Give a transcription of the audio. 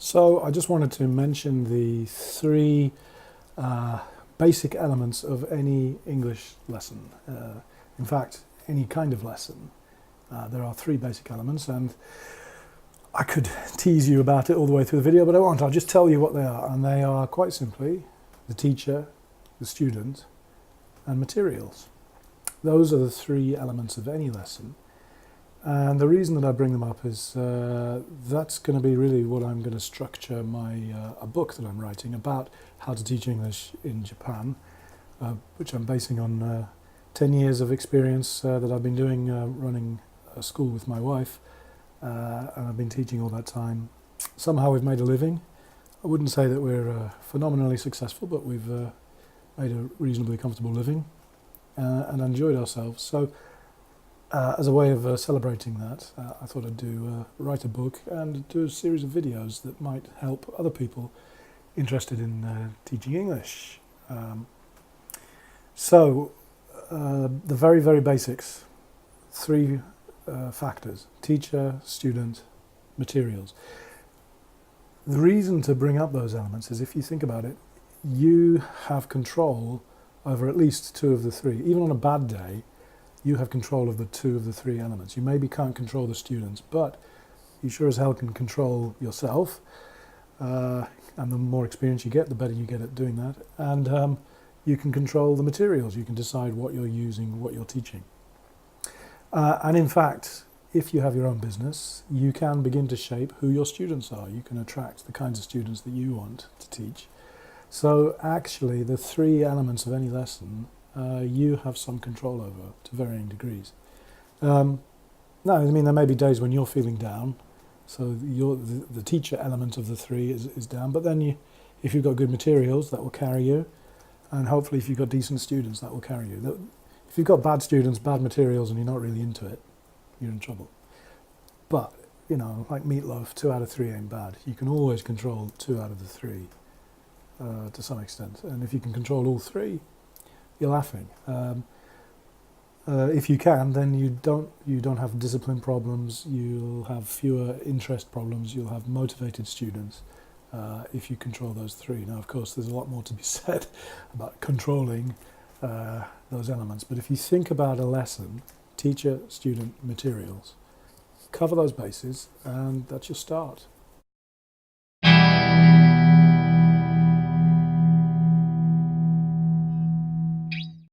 So I just wanted to mention the three basic elements of any English lesson. In fact, any kind of lesson. There are three basic elements, and I could tease you about it all the way through the video, but I won't. I'll just tell you what they are, and they are quite simply the teacher, the student, and materials. Those are the three elements of any lesson. And the reason that I bring them up is that's going to be really what I'm going to structure a book that I'm writing about how to teach English in Japan, which I'm basing on 10 years of experience that I've been doing running a school with my wife, and I've been teaching all that time. Somehow we've made a living. I wouldn't say that we're phenomenally successful, but we've made a reasonably comfortable living and enjoyed ourselves. So as a way of celebrating that, I thought I'd write a book and do a series of videos that might help other people interested in teaching English. So the very, very basics, three factors: teacher, student, materials. The reason to bring up those elements is, if you think about it, you have control over at least two of the three. Even on a bad day, you have control of the two of the three elements. You maybe can't control the students, but you sure as hell can control yourself. And the more experience you get, the better you get at doing that. And you can control the materials. You can decide what you're using, what you're teaching. And in fact, if you have your own business, you can begin to shape who your students are. You can attract the kinds of students that you want to teach. So actually, the three elements of any lesson you have some control over to varying degrees. No, I mean, there may be days when you're feeling down, so the teacher element of the three is down, but then if you've got good materials, that will carry you, and hopefully if you've got decent students, that will carry you. If you've got bad students, bad materials, and you're not really into it, you're in trouble. But, you know, like meatloaf, 2 out of 3 ain't bad. You can always control 2 out of the 3 to some extent, and if you can control all 3, you're laughing. If you can, then you don't have discipline problems. You'll have fewer interest problems. You'll have motivated students if you control those 3. Now, of course, there's a lot more to be said about controlling those elements. But if you think about a lesson, teacher, student, materials, cover those bases, and that's your start.